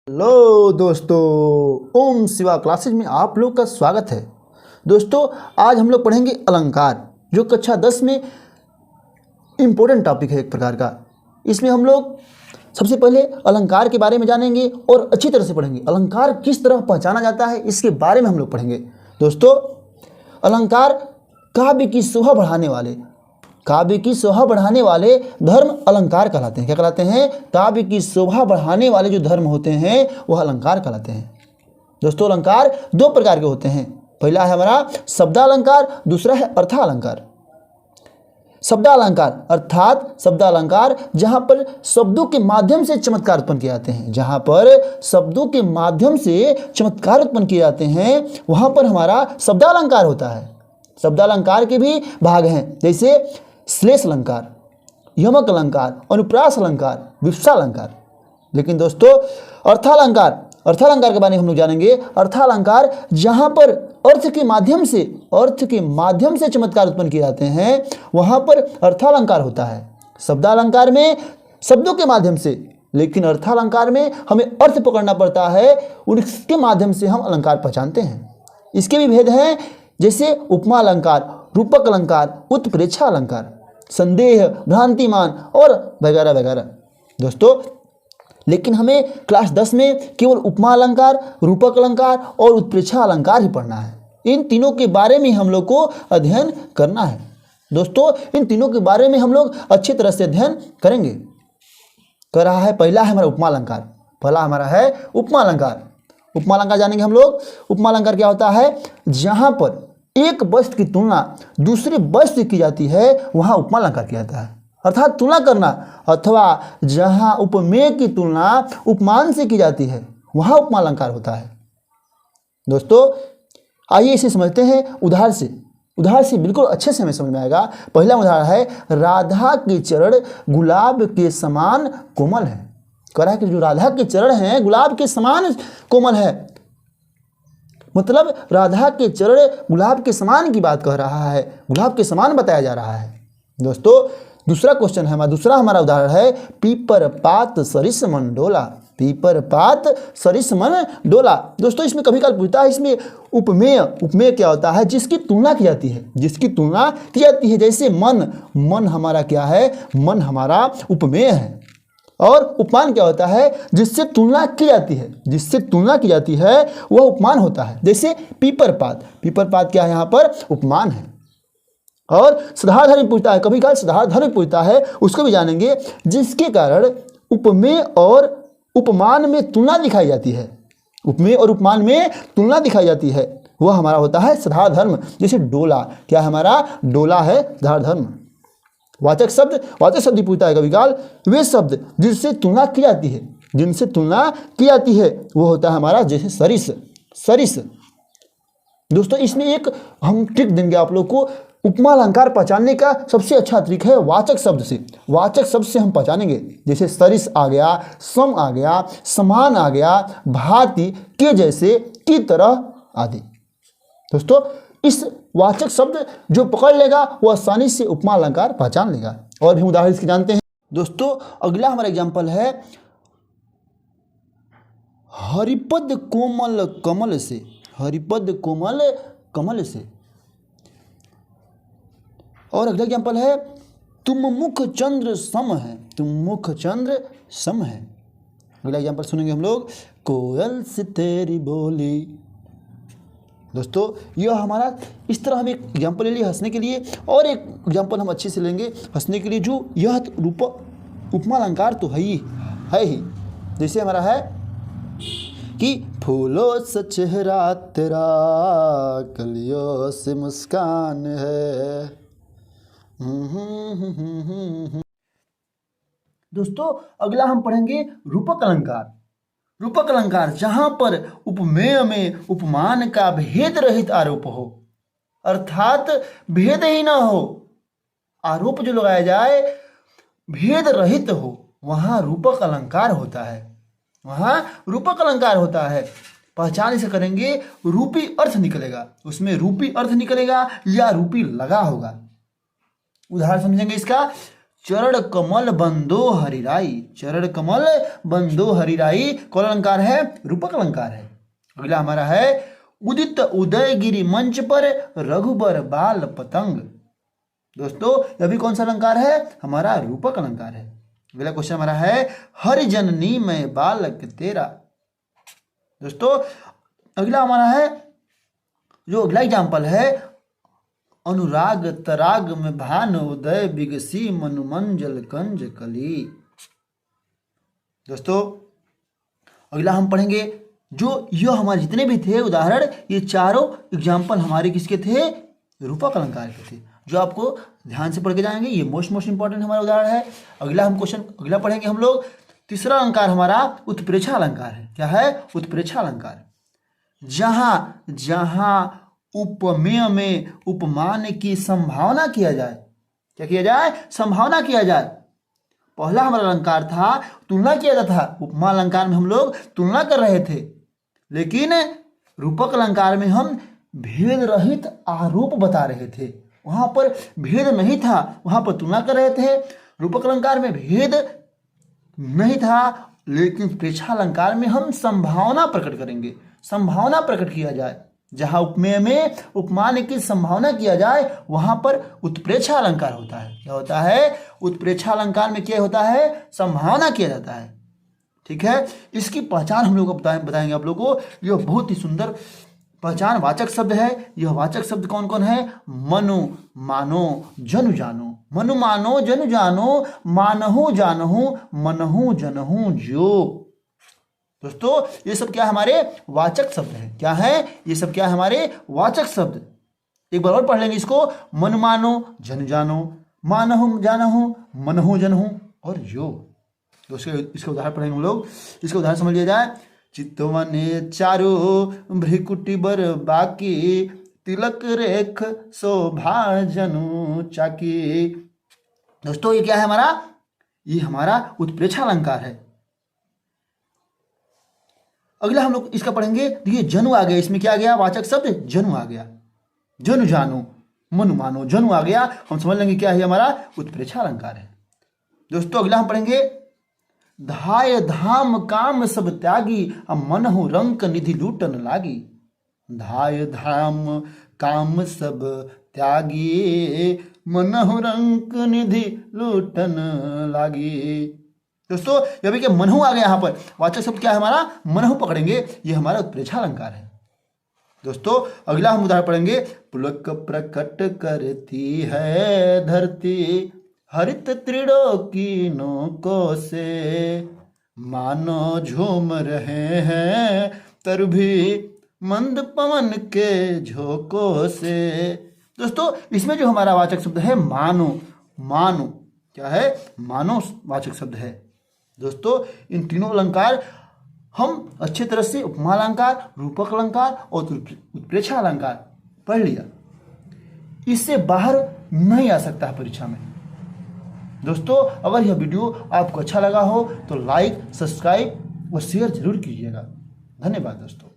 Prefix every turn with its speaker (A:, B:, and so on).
A: Hello दोस्तों, ओम Shiva classes में आप लोग का स्वागत है। दोस्तों, आज हम लोग पढ़ेंगे अलंकार, जो कक्षा 10 में इम्पोर्टेंट टॉपिक है एक प्रकार का। इसमें हम लोग सबसे पहले अलंकार के बारे में जानेंगे और अच्छी तरह से पढ़ेंगे। अलंकार किस तरह पहचाना जाता है, इसके बारे में हम लोग पढ़ेंगे। दोस्तों, अलंकार काव्य की शोभा बढ़ाने वाले धर्म अलंकार कहलाते हैं। क्या कहलाते हैं? काव्य की शोभा बढ़ाने वाले जो धर्म होते हैं वह अलंकार कहलाते हैं। दोस्तों, अलंकार दो प्रकार के होते हैं। पहला है हमारा शब्दालंकार, दूसरा है अर्थालंकार। शब्दालंकार अर्थात शब्दालंकार जहाँ पर शब्दों के माध्यम से चमत्कार उत्पन्न किए जाते हैं, वहाँ पर हमारा शब्दालंकार होता है। शब्दालंकार के भी भाग हैं, जैसे श्लेष अलंकार, यमक अलंकार, अनुप्रास अलंकार, विप्सालंकार। लेकिन दोस्तों, अर्थालंकार के बारे में हम लोग जानेंगे। अर्थालंकार जहाँ पर अर्थ के माध्यम से चमत्कार उत्पन्न किए जाते हैं, वहाँ पर अर्थालंकार होता है। शब्दालंकार में शब्दों के माध्यम से, लेकिन अर्थालंकार में हमें अर्थ पकड़ना पड़ता है, उसके माध्यम से हम अलंकार पहचानते हैं। इसके भी भेद हैं, जैसे उपमा अलंकार, रूपक अलंकार, उत्प्रेक्षा अलंकार, संदेह, भ्रांतिमान और वगैरह वगैरह। दोस्तों, लेकिन हमें क्लास 10 में केवल उपमा अलंकार, रूपक अलंकार और उत्प्रेक्षा अलंकार ही पढ़ना है। इन तीनों के बारे में हम लोग को अध्ययन करना है। दोस्तों, इन तीनों के बारे में हम लोग अच्छी तरह से अध्ययन करेंगे। पहला है हमारा उपमा अलंकार। उपमा अलंकार जानेंगे हम लोग। उपमा अलंकार क्या होता है? जहाँ पर एक वस्तु की तुलना दूसरे वस्तु की जाती है, वहाँ उपमा अलंकार किया जाता है। अर्थात तुलना करना, अथवा जहाँ उपमेय की तुलना उपमान से की जाती है, वहाँ उपमा अलंकार होता है। दोस्तों, आइए इसे समझते हैं उदाहरण से बिल्कुल अच्छे से हमें समझ में आएगा। पहला उदाहरण है, राधा के चरण गुलाब के समान कोमल है। कह रहा है कि जो राधा के चरण हैं गुलाब के समान कोमल है, मतलब राधा के चरण गुलाब के समान की बात कह रहा है, गुलाब के समान बताया जा रहा है। दोस्तों, दूसरा हमारा उदाहरण है, पीपर पात सरिस मन डोला। दोस्तों, इसमें कभी काल पूछता है, इसमें उपमेय क्या होता है? जिसकी तुलना की जाती है। जैसे मन हमारा क्या है? मन हमारा उपमेय है। और उपमान क्या होता है? जिससे तुलना की जाती है वह उपमान होता है। जैसे पीपर पात क्या है? यहाँ पर उपमान है। और सदाहरण पूछता है, कभी काल सदाहरण पूछता है, उसको भी जानेंगे। जिसके कारण उपमेय और उपमान में तुलना दिखाई जाती है, वह हमारा होता है सदाहरण। जैसे डोला, क्या हमारा? डोला है सदाहरण। वाचक शब्द पूछता है कभी काल, वे शब्द जिनसे तुलना की जाती है वो होता है हमारा जैसे सरिस। दोस्तों, इसमें एक हम ट्रिक देंगे आप लोग को। उपमा अलंकार पहचानने का सबसे अच्छा ट्रिक है वाचक शब्द से हम पहचानेंगे। जैसे सरिस आ गया, सम आ गया, समान आ गया, भांति, के जैसे, की तरह आदि। दोस्तों, इस वाचक शब्द जो पकड़ लेगा वो आसानी से उपमा अलंकार पहचान लेगा। और भी उदाहरण इसके जानते हैं। दोस्तों, अगला हमारा एग्जाम्पल है, हरिपद कोमल कमल से। और अगला एग्जाम्पल है, तुम मुख चंद्र सम है। अगला एग्जाम्पल सुनेंगे हम लोग, कोयल से तेरी बोली। दोस्तों, यह हमारा इस तरह हम एक एग्जाम्पल ले लिए हंसने के लिए, और एक एग्जाम्पल हम अच्छे से लेंगे हंसने के लिए, जो यह उपमा अलंकार तो है ही। जैसे हमारा है कि फूलों से चेहरा तेरा, कलियों से मुस्कान है। दोस्तों, अगला हम पढ़ेंगे रूपक अलंकार जहां पर उपमेय में उपमान का भेद रहित आरोप हो, अर्थात भेद ही ना हो, आरोप जो लगाया जाए भेद रहित हो, वहां रूपक अलंकार होता है। पहचान इसे करेंगे, रूपी अर्थ निकलेगा, उसमें रूपी अर्थ निकलेगा या रूपी लगा होगा। उदाहरण समझेंगे इसका, चरण कमल बंदो हरिराई, चरण कमल बंदो हरिराई कौन अलंकार है? रूपक अलंकार है। अगला हमारा है उदित उदयगिरि मंच पर रघुबर बाल पतंग। दोस्तों यह भी कौन सा अलंकार है? हमारा रूपक अलंकार है। अगला क्वेश्चन हमारा है हरिजननी में बालक तेरा। दोस्तों अगला हमारा है जो अगला एग्जाम्पल है अनुराग तराग में भान उदय बिगसी मनुमंजल कंज कली। दोस्तों अगला हम पढ़ेंगे जो यह हमारे जितने भी थे उदाहरण, ये चारों एग्जाम्पल हमारे किसके थे? रूपक अलंकार के थे, जो आपको ध्यान से पढ़ के जाएंगे। ये मोस्ट इंपॉर्टेंट हमारा उदाहरण है। अगला हम क्वेश्चन अगला पढ़ेंगे हम लोग। तीसरा अलंकार हमारा उत्प्रेक्षा अलंकार है। क्या है? उत्प्रेक्षा अलंकार। जहां जहां उपमेय में उपमान की संभावना किया जाए, क्या किया जाए? संभावना किया जाए। पहला हमारा अलंकार था तुलना किया जाता था, उपमा अलंकार में हम लोग तुलना कर रहे थे, लेकिन रूपक अलंकार में हम भेद रहित आरोप बता रहे थे। वहां पर भेद नहीं था, वहां पर तुलना कर रहे थे। रूपक अलंकार में भेद नहीं था, लेकिन प्रेक्षा अलंकार में हम संभावना प्रकट करेंगे, संभावना प्रकट किया जाए। जहां उपमेय में उपमान की संभावना किया जाए वहां पर उत्प्रेक्षा अलंकार होता है। क्या होता है? उत्प्रेक्षा अलंकार में क्या होता है? संभावना किया जाता है। ठीक है, इसकी पहचान हम लोग को बताएंगे आप लोगों को। यह बहुत ही सुंदर पहचान वाचक शब्द है। यह वाचक शब्द कौन कौन है? मनु मानो जनु जानो, मनु मानो जनु जानो, मानहु जानहु मनहु जनहु जो। दोस्तों ये सब क्या हमारे वाचक शब्द है। क्या है? ये सब क्या है? हमारे वाचक शब्द। एक बार और पढ़ लेंगे इसको। मन मानो जन जानो, मानहु जानहु मनहु जनहु और जो। दोस्तों इसके उदाहरण पढ़ेंगे हम लोग। इसका उदाहरण समझ लिया जाए। चितवने चारु भ्रिकुटी बर बाकी, तिलक रेख शोभा जनु चाकी। दोस्तों ये क्या है हमारा? ये हमारा उत्प्रेक्षा अलंकार है। अगला हम लोग इसका पढ़ेंगे। देखिए जनु आ गया, इसमें क्या आ गया? वाचक शब्द जनु आ गया। जनु जानो मनु मानो जनु आ गया, हम समझ लेंगे क्या है हमारा? उत्प्रेक्षा अलंकार है। दोस्तों अगला हम पढ़ेंगे धाय धाम काम सब त्यागी, मनहु रंक निधि लूटन लागी। धाय धाम काम सब त्यागी, मनहु रंक निधि लूटन लागी। दोस्तों यह भी क्या मनहु आ गया यहाँ पर। वाचक शब्द क्या है हमारा? मनहु पकड़ेंगे, ये हमारा उत्प्रेक्षा अलंकार है। दोस्तों अगला हम उदाहरण पढ़ेंगे। पुलक प्रकट करती है धरती, हरित त्रिड़ों की नोकों से, मानो झूम रहे हैं तर भी मंद पवन के झोंकों से। दोस्तों इसमें जो हमारा वाचक शब्द है मानो, मानो क्या है? मानो वाचक शब्द है। दोस्तों इन तीनों अलंकार हम अच्छे तरह से उपमा अलंकार, रूपक अलंकार और उत्प्रेक्षा अलंकार पढ़ लिया। इससे बाहर नहीं आ सकता है परीक्षा में। दोस्तों अगर यह वीडियो आपको अच्छा लगा हो तो लाइक, सब्सक्राइब और शेयर जरूर कीजिएगा। धन्यवाद दोस्तों।